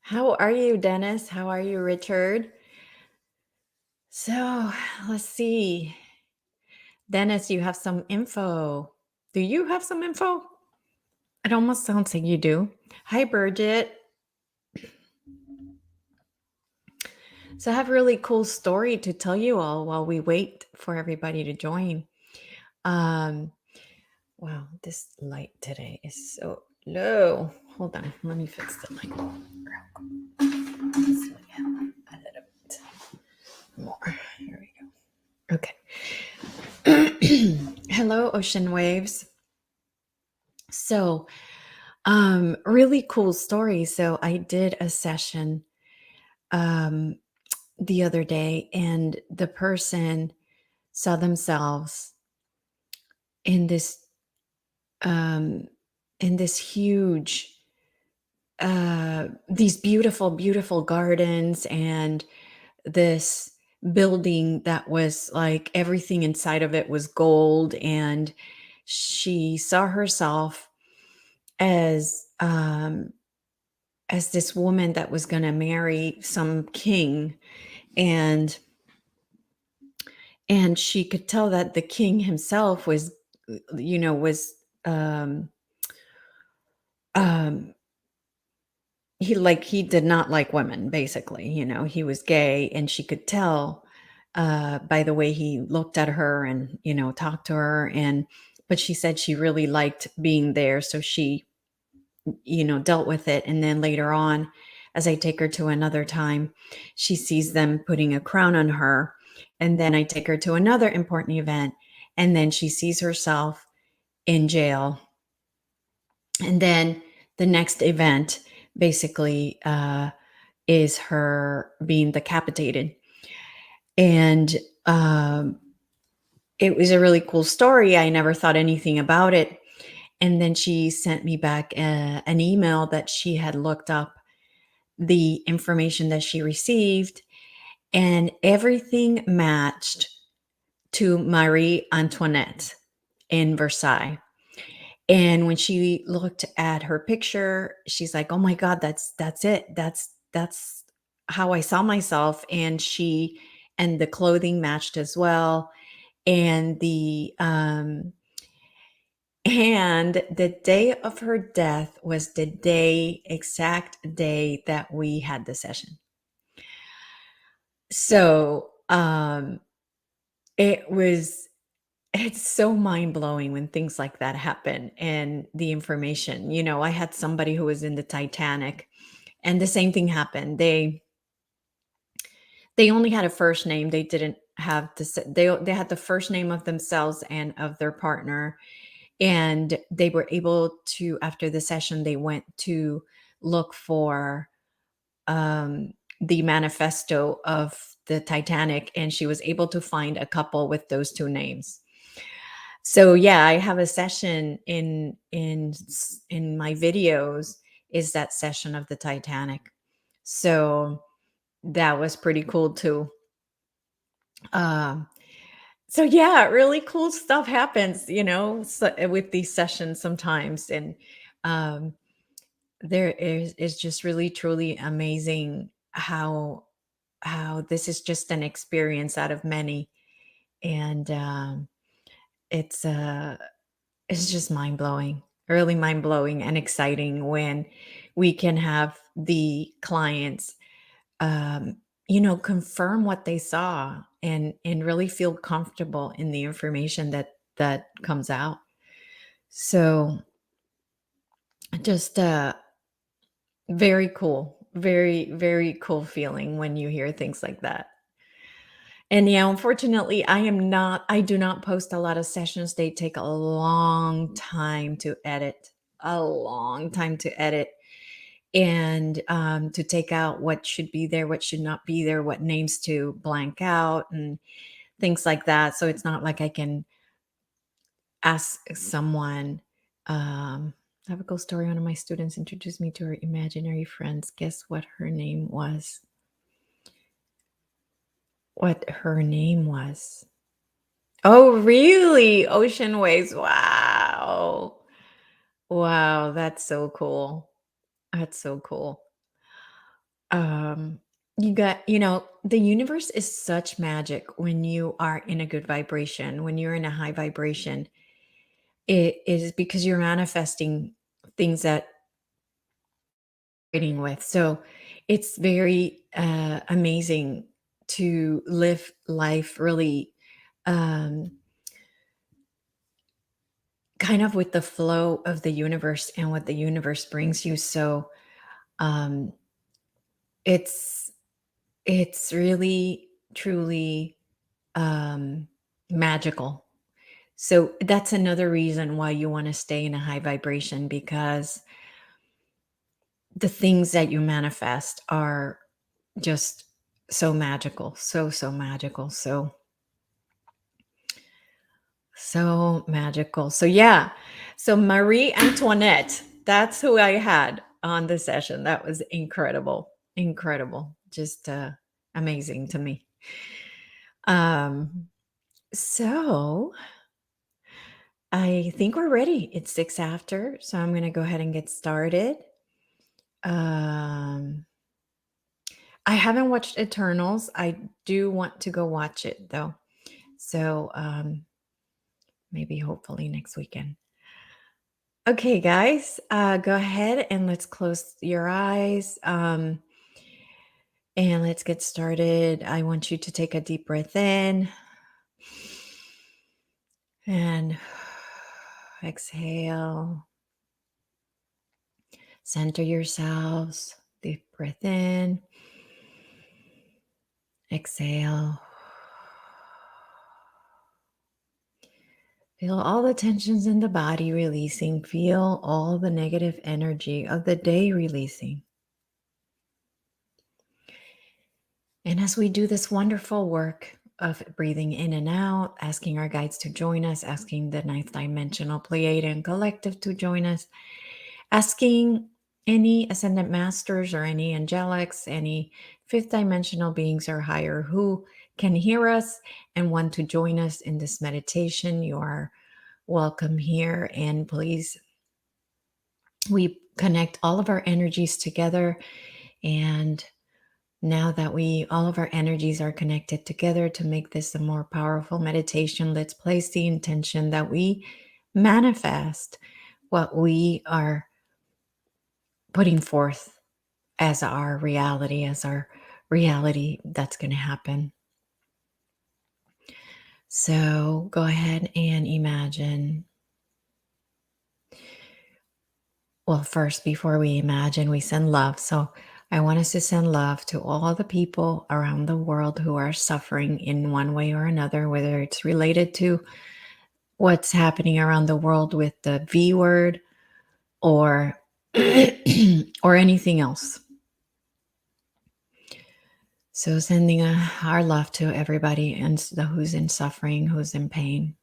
How are you, Dennis? How are you, Richard? So let's see. Dennis, you have some info. Do you have some info? It almost sounds like you do. Hi, Bridget. So I have a really cool story to tell you all while we wait for everybody to join. Um, wow, this light today is so low. Hold on, let me fix the light. This way, a little bit more. Here we go. Okay. Hello, ocean waves. So, really cool story. So I did a session um the other day, and the person saw themselves in this um in this huge these beautiful, beautiful gardens, and this building that was like everything inside of it was gold. And she saw herself as this woman that was going to marry some king. And and she could tell that the king himself was was um um he did not like women, basically. He was gay, and she could tell by the way he looked at her and talked to her. And but she said she really liked being there, so she dealt with it. And then later on, as I take her to another time, she sees them putting a crown on her. And then I take her to another important event, and then she sees herself in jail. And then the next event basically is her being decapitated. And it was a really cool story. I never thought anything about it. And then she sent me back an email that she had looked up the information that she received, and everything matched to Marie Antoinette in Versailles. And when she looked at her picture, she's like, "Oh my God, that's it. That's how I saw myself." And the clothing matched as well. And the day of her death was the exact day that we had the session. So it was it's so mind-blowing when things like that happen. And the information, I had somebody who was in the Titanic, and the same thing happened. They only had a first name. They didn't have they had the first name of themselves and of their partner. And they were able to, after the session, they went to look for um the manifesto of the Titanic, and she was able to find a couple with those two names. So yeah, I have a session in my videos, is that session of the Titanic. So that was pretty cool too. Um, so yeah, really cool stuff happens, with these sessions sometimes. And um, there is just really truly amazing how this is just an experience out of many. And it's uh it's just mind blowing, really mind blowing and exciting when we can have the clients, um, confirm what they saw, and really feel comfortable in the information that comes out. So just very cool, very very cool feeling when you hear things like that. And yeah, unfortunately, I do not post a lot of sessions. They take a long time to edit, a long time to edit, and to take out what should be there, what should not be there, what names to blank out, and things like that. So it's not like I can ask someone. I have a cool story. One of my students introduced me to her imaginary friends. Guess what her name was? What her name was? Oh, really? Ocean waves. Wow. Wow, that's so cool. That's so cool. Um, you got, the universe is such magic when you are in a good vibration, when you're in a high vibration. It is because you're manifesting things that you're creating with. So it's very amazing to live life really um, kind of with the flow of the universe and what the universe brings you. So um, it's it's really truly um, magical. So that's another reason why you want to stay in a high vibration, because the things that you manifest are just so magical, so magical, so magical. So yeah, so Marie Antoinette, that's who I had on the session. That was incredible, incredible, just amazing to me. Um, so I think we're ready. It's 6 after, so I'm gonna go ahead and get started. Um, I haven't watched Eternals. I do want to go watch it though. So maybe hopefully next weekend. Okay, guys, go ahead and let's close your eyes. And let's get started. I want you to take a deep breath in and exhale. Center yourselves. Deep breath in. Exhale. Feel all the tensions in the body releasing. Feel all the negative energy of the day releasing. And as we do this wonderful work of breathing in and out, asking our guides to join us, asking the ninth dimensional Pleiadian collective to join us, asking any ascendant masters or any angelics, any fifth dimensional beings or higher who can hear us and want to join us in this meditation, you are welcome here. And please, we connect all of our energies together. And now that all of our energies are connected together to make this a more powerful meditation, let's place the intention that we manifest what we are putting forth as our reality that's going to happen. So go ahead and imagine. Well, first, before we imagine, we send love. So I want us to send love to all the people around the world who are suffering in one way or another, whether it's related to what's happening around the world with the V word or or anything else. So sending our love to everybody and who's in suffering, who's in pain.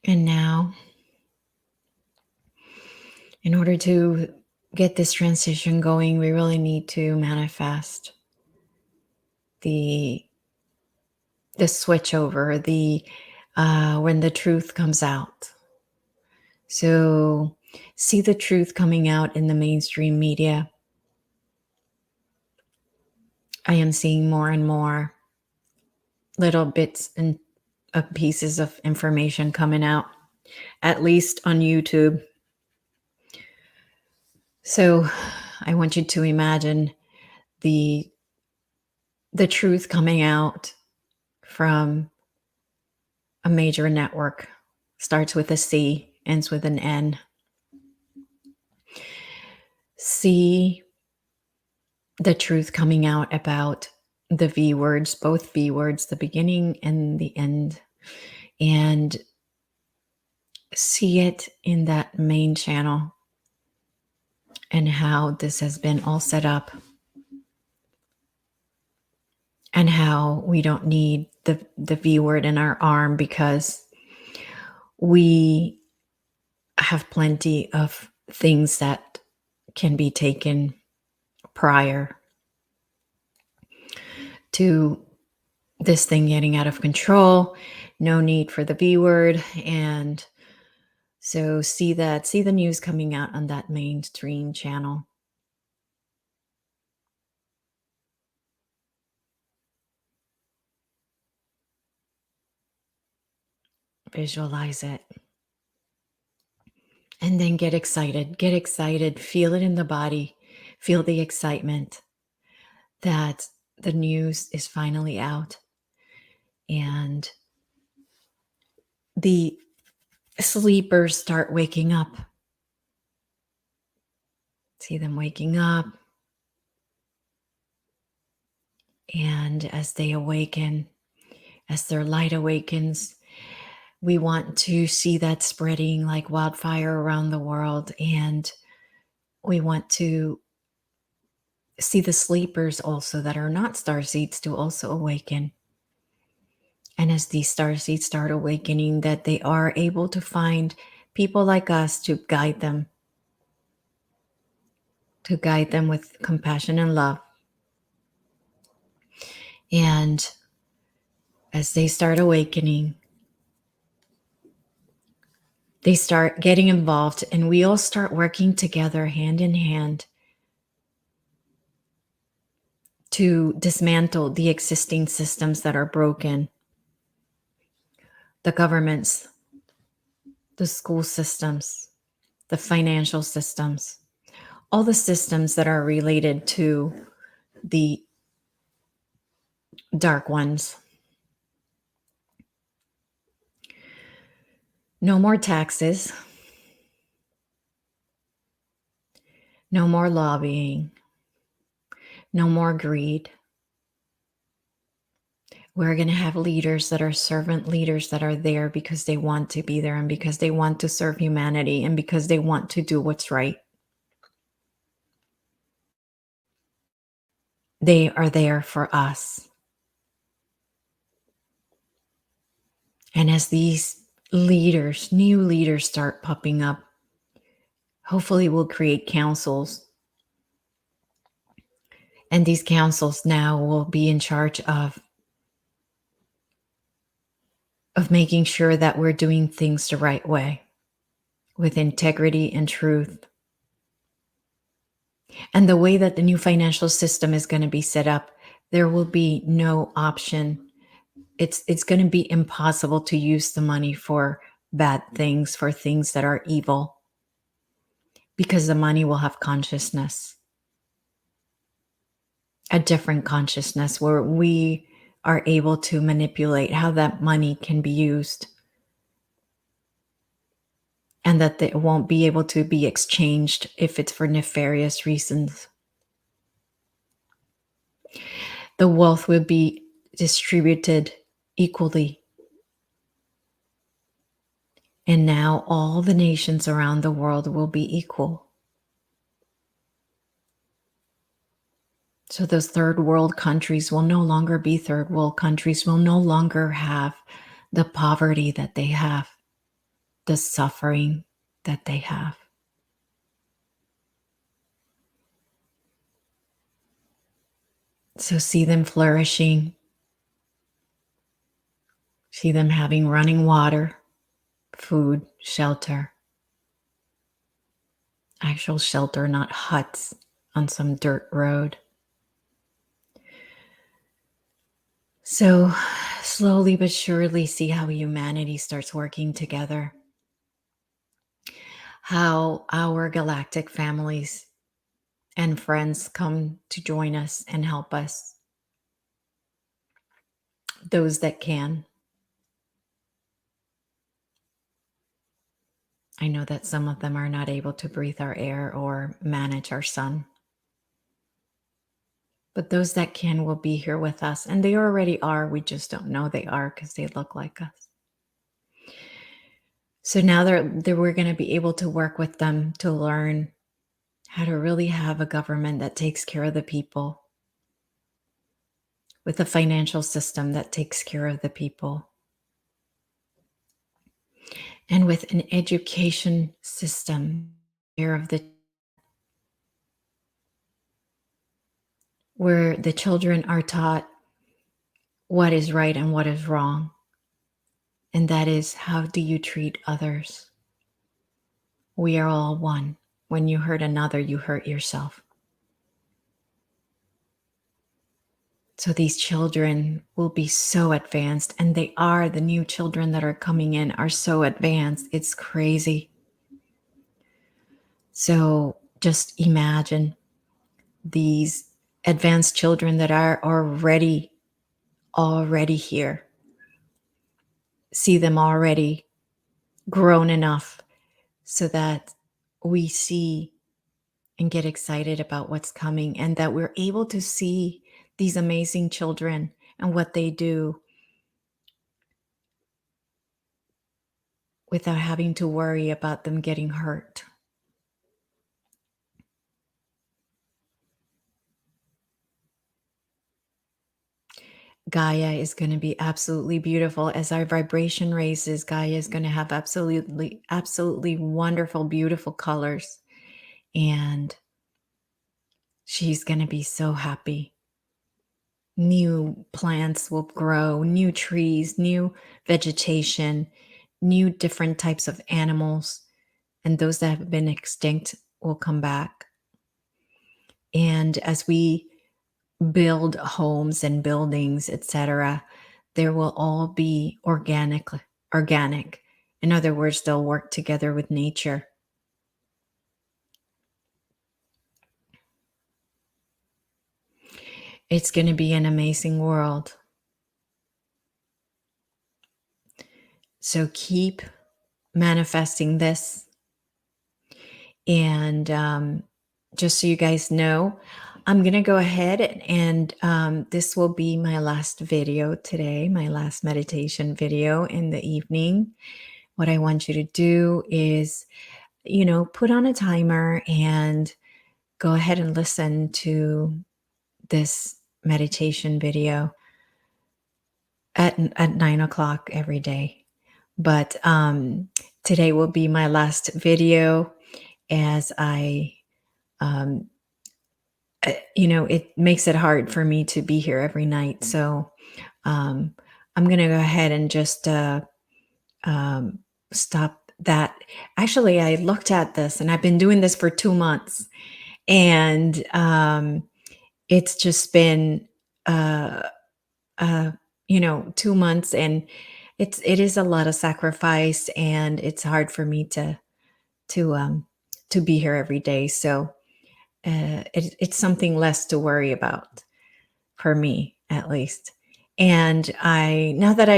And now, in order to get this transition going, we really need to manifest the switch over, the when the truth comes out. So see the truth coming out in the mainstream media. I am seeing more and more little bits and pieces of information coming out, at least on YouTube. So I want you to imagine the truth coming out from a major network. Starts with a C, ends with an N. See the truth coming out about the V words, both V words, the beginning and the end, and see it in that main channel and how this has been all set up and how we don't need the V word in our arm because we have plenty of things that can be taken prior to this thing getting out of control. No need for the V word. And So see the news coming out on that mainstream channel. Visualize it. And then get excited, feel it in the body, feel the excitement that the news is finally out and the sleepers start waking up. See them waking up. And as they awaken, as their light awakens, we want to see that spreading like wildfire around the world. And we want to see the sleepers also that are not star seeds to also awaken. And as these star seeds start awakening, that they are able to find people like us to guide them with compassion and love. And as they start awakening, they start getting involved, and we all start working together hand in hand to dismantle the existing systems that are broken. The governments, the school systems, the financial systems, all the systems that are related to the dark ones. No more taxes. No more lobbying. No more greed. We're going to have leaders that are servant leaders that are there because they want to be there and because they want to serve humanity and because they want to do what's right. They are there for us. And as these leaders, new leaders start popping up, hopefully we'll create councils. And these councils now will be in charge of making sure that we're doing things the right way with integrity and truth. And the way that the new financial system is going to be set up, there will be no option. It's going to be impossible to use the money for bad things, for things that are evil, because the money will have consciousness, a different consciousness where we are able to manipulate how that money can be used, and that it won't be able to be exchanged if it's for nefarious reasons. The wealth will be distributed equally. And now all the nations around the world will be equal. So those third world countries will no longer be third world countries, will no longer have the poverty that they have, the suffering that they have. So see them flourishing. See them having running water, food, shelter. Actual shelter, not huts on some dirt road. So slowly but surely see how humanity starts working together. How our galactic families and friends come to join us and help us. Those that can. I know that some of them are not able to breathe our air or manage our sun. But those that can will be here with us. And they already are. We just don't know they are because they look like us. So now we're going to be able to work with them to learn how to really have a government that takes care of the people, with a financial system that takes care of the people, and with an education system where the children are taught what is right and what is wrong. And that is, how do you treat others? We are all one. When you hurt another, you hurt yourself. So these children will be so advanced, and they are. The new children that are coming in are so advanced. It's crazy. So just imagine these advanced children that are already here. See them already grown enough so that we see and get excited about what's coming, and that we're able to see these amazing children and what they do without having to worry about them getting hurt. Gaia is going to be absolutely beautiful. As our vibration raises, Gaia is going to have absolutely wonderful, beautiful colors. And she's going to be so happy. New plants will grow, new trees, new vegetation, new different types of animals, and those that have been extinct will come back. And as we build homes and buildings, etc., there will all be organic. In other words, they'll work together with nature. It's going to be an amazing world. So keep manifesting this. And just so you guys know, I'm going to go ahead and this will be my last video today, my last meditation video in the evening. What I want you to do is, put on a timer and go ahead and listen to this meditation video at 9 o'clock every day. But today will be my last video, as it makes it hard for me to be here every night. So I'm going to go ahead and just stop that. Actually, I looked at this, and I've been doing this for 2 months, and it's just been, uh, 2 months, and it is a lot of sacrifice, and it's hard for me to um, to be here every day. So it's something less to worry about for me, at least. And now that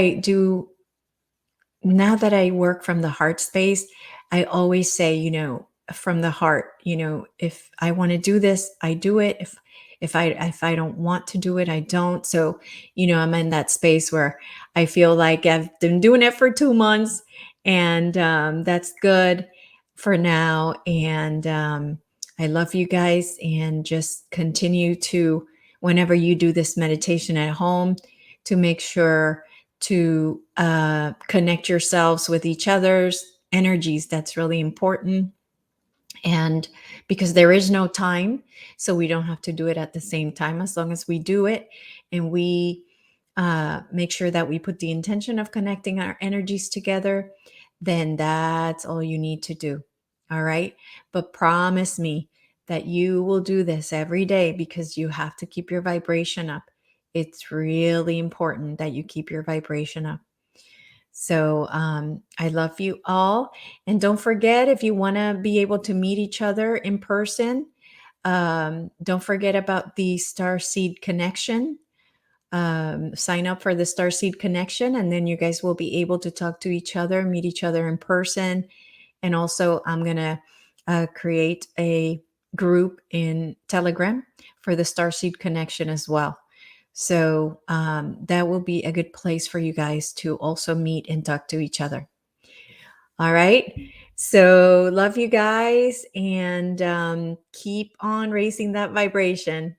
I work from the heart space, I always say, from the heart, if I want to do this, I do it. If I don't want to do it, I don't. So, I'm in that space where I feel like I've been doing it for 2 months, and that's good for now. And I love you guys, and just continue to, whenever you do this meditation at home, to make sure to connect yourselves with each other's energies. That's really important. And because there is no time, so we don't have to do it at the same time. As long as we do it, and we make sure that we put the intention of connecting our energies together, then that's all you need to do. All right. But promise me that you will do this every day, because you have to keep your vibration up. It's really important that you keep your vibration up. So I love you all. And don't forget, if you want to be able to meet each other in person, don't forget about the Starseed Connection. Sign up for the Starseed Connection, and then you guys will be able to talk to each other, meet each other in person. And also, I'm going to create a group in Telegram for the Starseed Connection as well. So that will be a good place for you guys to also meet and talk to each other. All right. So love you guys, and keep on raising that vibration.